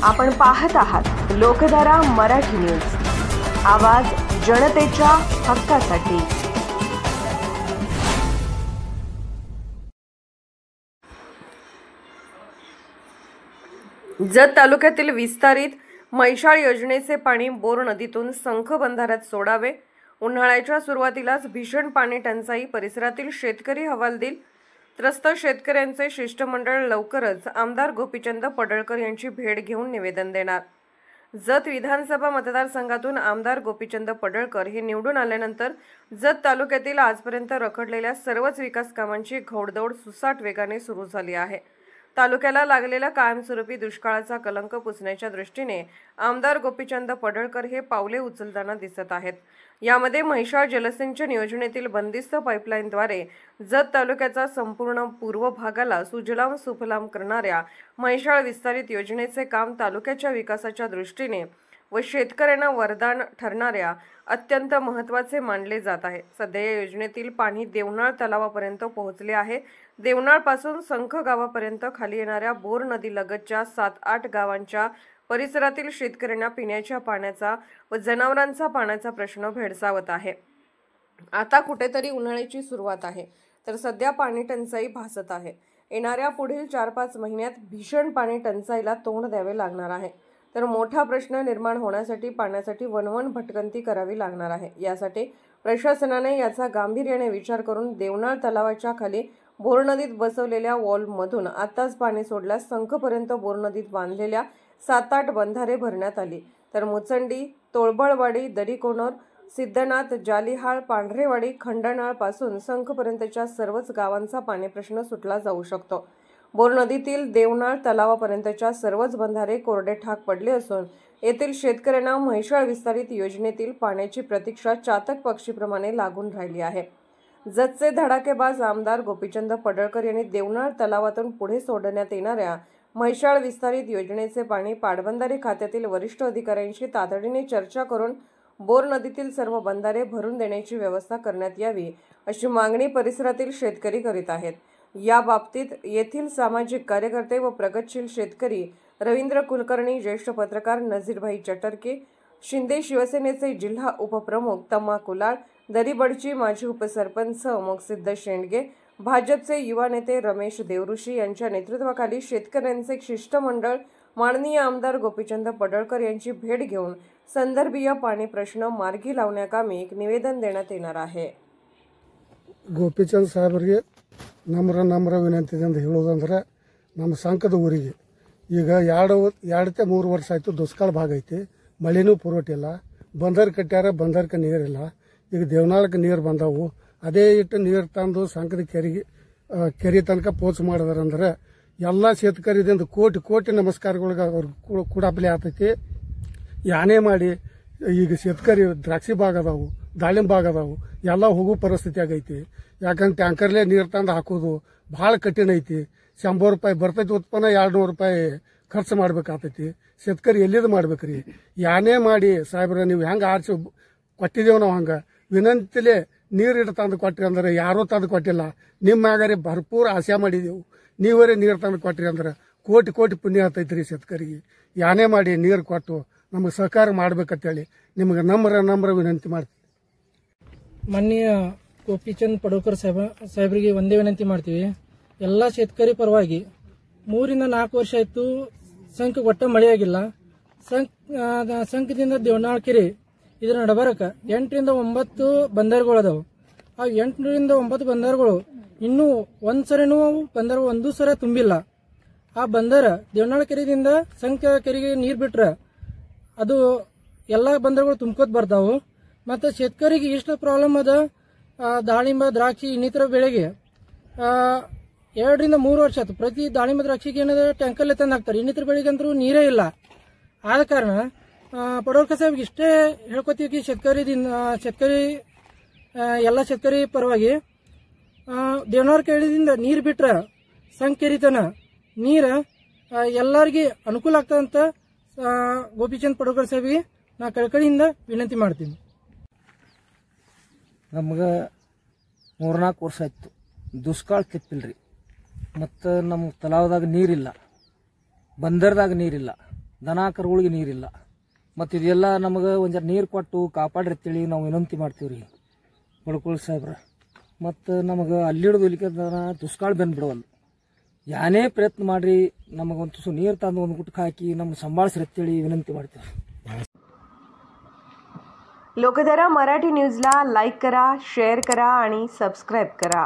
आपण पाहत आहात लोकधारा मराठी न्यूज, आवाज जनतेच्या हक्कासाठी। जत तालुक्यातील विस्तारित म्हैसाळ योजनेचे पाणी बोर नदीतून संख बंधाऱ्यात सोडावे। उन्हाळ्याच्या सुरुवातीलाच भीषण पाणी टंचाई, परिसरातील शेतकरी हवालदिल। त्रस्त शेतकऱ्यांचे शिष्टमंडळ लवकरच आमदार गोपीचंद पडळकर यांची भेट घेऊन निवेदन देणार। जत विधानसभा मतदारसंघातून आमदार गोपीचंद पडळकर हे निवडून आल्यानंतर जत तालुक्यातील आजपर्यंत रखडलेल्या सर्वच विकास कामांची घोडदौड सुसाट वेगाने सुरू झाली आहे। तालुक्याला लागलेला कायमस्वरूपी दुष्काळाचा कलंक पुसण्याच्या दृष्टीने आमदार गोपीचंद पडळकर हे पावले उचलताना दिसत आहेत। यामध्ये म्हैसाळ जलसिंचन योजनेतील बंदिस्त पाईपलाईनद्वारे जत तालुक्याचा संपूर्ण पूर्व भागाला सुजलाम सुफलाम करणाऱ्या म्हैसाळ विस्तारित योजनेचे काम तालुक्याच्या विकासाच्या दृष्टीने व शेतकऱ्यांना वरदान ठरणाऱ्या अत्यंत महत्त्वाचे मानले जात आहे। सध्या या योजनेतील पाणी देवनाळ तलावापर्यंत पोहोचले आहे। देवनाळ पासून संख गावापर्यंत खाली येणाऱ्या बोर नदी लगतच्या 7-8 गावांच्या परिसरातील शेतकऱ्यांना पिण्याच्या पाण्याचा व जनावरांचा पाण्याचा प्रश्न भेडसावत आहे। आता कुठेतरी उन्हाळ्याची सुरुवात आहे, तर सध्या पाणी टंचाई भासत आहे। येणाऱ्या पुढील 4-5 महिन्यात भीषण पाणी टंचाईला तोंड द्यावे लागणार आहे, तर मोठा प्रश्न निर्माण होण्यासाठी पाण्यासाठी वणवण भटकंती करावी लागणार आहे। यासाठी प्रशासनाने याचा गांभीर्याने विचार करून देवनाळ तलावाच्या खाली बोर नदीत बसवलेल्या वॉल्वमधून आताच पाणी सोडल्यास संखपर्यंत बोर नदीत बांधलेल्या 7-8 बंधारे भरण्यात आली, तर मुचंडी, तोळबळवाडी, दरीकोनर, सिद्धनाथ, जालिहाळ, पांढरेवाडी, खंडनाळ पासून संखपर्यंतच्या सर्वच गावांचा पाणी प्रश्न सुटला जाऊ शकतो। बोर नदीतील देवनाळ तलावापर्यंतच्या सर्वच बंधारे कोरडे ठाक पडले असून येथील शेतकऱ्यांना म्हैसाळ विस्तारित योजनेतील पाण्याची प्रतीक्षा चातक पक्षीप्रमाणे लागून राहिली आहे। जतचे धडाकेबाज आमदार गोपीचंद पडळकर यांनी देवनाळ तलावातून पुढे सोडण्यात येणाऱ्या म्हैसाळ विस्तारित योजनेचे पाणी पाटबंधारे खात्यातील वरिष्ठ अधिकाऱ्यांशी तातडीने चर्चा करून बोर नदीतील सर्व बंधारे भरून देण्याची व्यवस्था करण्यात यावी, अशी मागणी परिसरातील शेतकरी करीत आहेत। या बाबतीत येथील सामाजिक कार्यकर्ते व प्रगतशील शेतकरी रवींद्र कुलकर्णी, ज्येष्ठ पत्रकार नजीरभाई चटर्के, शिंदे शिवसेनेचे जिल्हा उपप्रमुख तम्मा कुलाळ, दरीबडची माजी उपसरपंच मोक्षिद्द शेंडगे, भाजपचे युवा नेते रमेश देवऋषी यांच्या नेतृत्वाखाली शेतकऱ्यांचे शिष्टमंडळ माननीय आमदार गोपीचंद पडळकर यांची भेट घेऊन संदर्भीय पाणी प्रश्न मार्गी लावण्याकामी एक निवेदन देण्यात येणार आहे। ಗೋಪಿಚಂದ್ ಸಾಹೇಬರಿಗೆ ನಮ್ರ ವಿನಂತಿಯಿಂದ ಹೇಳೋದಂದ್ರೆ ನಮ್ಮ ಸಂಕದ ಊರಿಗೆ ಈಗ 2-3 ವರ್ಷ ಆಯಿತು ದುಷ್ಕಾಲ ಭಾಗ ಐತಿ, ಮಳೆನೂ ಪೂರೈಕೆ ಇಲ್ಲ, ಬಂದರ್ ಕಟ್ಟ್ಯಾರ, ಬಂದರ್ಕ ನೀರಿಲ್ಲ। ಈಗ ದೇವನಾಳಕ್ಕೆ ನೀರು ಬಂದವು, ಅದೇ ಇಟ್ಟು ನೀರು ತಂದು ಸಂಕದ ಕೆರೆ ತನಕ ಪೋಚ್ ಮಾಡಿದಾರಂದ್ರೆ ಎಲ್ಲ ಶೇತಕರಿದಿಂದ ಕೋಟಿ ನಮಸ್ಕಾರಗಳಿಗೆ ಅವ್ರು ಕೂಡಪ್ಲೆ ಆಗ್ತೈತಿ। ಯಾನೇ ಮಾಡಿ ಈಗ ಶೇತಕರಿ ದ್ರಾಕ್ಷಿ ಬಾಗ ಅದಾವು, ದಾಳಿಂಬೆ ಬಾಗ ಅದಾವು, ಎಲ್ಲ ಹೋಗೋ ಪರಿಸ್ಥಿತಿ ಆಗೈತಿ। ಯಾಕಂದ್ರೆ ಟ್ಯಾಂಕರ್ಲೆ ನೀರು ತಂದು ಹಾಕೋದು ಭಾಳ ಕಠಿಣ ಐತಿ। 100 ರೂಪಾಯಿ ಬರ್ತೈತಿ ಉತ್ಪನ್ನ, 200 ರೂಪಾಯಿ ಖರ್ಚು ಮಾಡ್ಬೇಕಾಗ್ತೈತಿ। ಶೇತಕರಿ ಎಲ್ಲಿದು ಮಾಡ್ಬೇಕ್ರಿ? ಯಾನೇ ಮಾಡಿ ಸಾಹೇಬ್ರ ನೀವು ಹೆಂಗೆ ಆರ್ಸಿ ಕೊಟ್ಟಿದ್ದೇವೆ, ನಾವು ಹಂಗೆ ವಿನಂತಿಲೆ ನೀರು ಇಟ್ಟು ತಂದು ಕೊಟ್ರಿ ಅಂದ್ರೆ ಯಾರೂ ತಂದು ಕೊಟ್ಟಿಲ್ಲ, ನಿಮ್ಮ ಮ್ಯಾಗಾರೆ ಭರ್ಪೂರ್ ಆಸೆ ಮಾಡಿದೆವು, ನೀವರೇ ನೀರು ತಂದು ಕೊಟ್ರಿ ಅಂದ್ರೆ ಕೋಟಿ ಪುಣ್ಯ ಆಗ್ತೈತ್ರಿ ಶೇತಕರಿಗೆ। ಯಾನೇ ಮಾಡಿ ನೀರು ಕೊಟ್ಟು ನಮಗೆ ಸಹಕಾರ ಮಾಡ್ಬೇಕಂತೇಳಿ ನಿಮಗೆ ನಮ್ರ ವಿನಂತಿ ಮಾಡ್ತೀವಿ। ಮಾನ್ಯ ಗೋಪಿಚಂದ್ ಪಡಳ್ಕರ್ ಸಾಹೇಬರಿಗೆ ಒಂದೇ ವಿನಂತಿ ಮಾಡ್ತೀವಿ, ಎಲ್ಲ ಶೇತಕರಿ ಪರವಾಗಿ 3-4 ವರ್ಷ ಆಯ್ತು ಸಂಖ ಒಟ್ಟ ಮಳೆಯಾಗಿಲ್ಲ। ಸಂಖದಿಂದ ದೇವನಾಳ್ ಕೆರೆ ಇದರ ನಡಬರಕ 8-9 ಬಂದರುಗಳು ಅದಾವು। ಆ 8-9 ಬಂದರುಗಳು ಇನ್ನೂ ಒಂದ್ಸರಿನೂ ಬಂದರು ಒಂದು ಸರ ತುಂಬಿಲ್ಲ। ಆ ಬಂದರ ದೇವನಾಳ್ ಕೆರೆಯಿಂದ ಸಂಖ ಕೆರೆಗೆ ನೀರು ಬಿಟ್ರೆ ಅದು ಎಲ್ಲ ಬಂದರುಗಳು ತುಂಬ್ಕೋತ ಬರ್ತಾವು। ಮತ್ತು ಶೇತಕರಿಗೆ ಇಷ್ಟು ಪ್ರಾಬ್ಲಮ್ ಅದ, ದಾಳಿಂಬೆ, ದ್ರಾಕ್ಷಿ ಇನ್ನಿತರ ಬೆಳೆಗೆ 2-3 ವರ್ಷ ಆಯ್ತು ಪ್ರತಿ ದಾಳಿಂಬೆ ದ್ರಾಕ್ಷಿಗೆ ಏನದ ಟ್ಯಾಂಕರ್ಲೆ ತಂದು ಹಾಕ್ತಾರೆ, ಇನ್ನಿತರ ಬೆಳೆಗಂತರೂ ನೀರೇ ಇಲ್ಲ। ಆದ ಕಾರಣ ಪಡಳ್ಕರ್ ಸಾಹೇಬ್ಗೆ ಇಷ್ಟೇ ಹೇಳ್ಕೊತೀವಿ, ಶೇತಕರಿ ಎಲ್ಲ ಶೇತಕರಿ ಪರವಾಗಿ ದೇವನಾಳ್ ಕೆರೆಯಿಂದ ನೀರು ಬಿಟ್ರೆ ಸಂಕೆರಿತನ ನೀರು ಎಲ್ಲರಿಗೆ ಅನುಕೂಲ ಆಗ್ತದಂತ ಗೋಪಿಚಂದ್ ಪಡಳ್ಕರ್ ಸಾಹೇಬ್ಗೆ ನಾ ಕಳಕಳಿಯಿಂದ ವಿನಂತಿ ಮಾಡ್ತೀನಿ। ನಮಗೆ 3-4 ವರ್ಷ ಆಯ್ತು ದುಷ್ಕಾಳ ಕೆಪ್ಪಿಲ್ರಿ, ಮತ್ತು ನಮ್ಮ ತಲಾವದಾಗ ನೀರಿಲ್ಲ, ಬಂದರ್ದಾಗ ನೀರಿಲ್ಲ, ದನ ಕರುಗಳಿಗೆ ನೀರಿಲ್ಲ. ಮತ್ತು ಇದೆಲ್ಲ ನಮಗೆ ಒಂದು ನೀರು ಕೊಟ್ಟು ಕಾಪಾಡ್ರಿ ಅಂತೇಳಿ ನಾವು ವಿನಂತಿ ಮಾಡ್ತೀವಿ ರೀ ಬಡ್ಕೋಳ ಸಾಹೇಬ್ರ. ಮತ್ತು ನಮಗೆ ಅಲ್ಲಿಡ್ದು ಇಲ್ಲಿಗೆ ದುಷ್ಕಾಳ ಬಂದ್ಬಿಡವಲ್ಲ. ಯಾನೇ ಪ್ರಯತ್ನ ಮಾಡಿರಿ ನಮಗೊಂದು ನೀರು ತಂದು ಒಂದು ಗುಟ್ಕ ಹಾಕಿ ನಮ್ಗೆ ಸಂಭಾಳಿಸ್ರಿ ಅಂತೇಳಿ ವಿನಂತಿ ಮಾಡ್ತೀವಿ. लोकधारा मराठी न्यूजला लाईक करा, शेअर करा आणि सबस्क्राईब करा.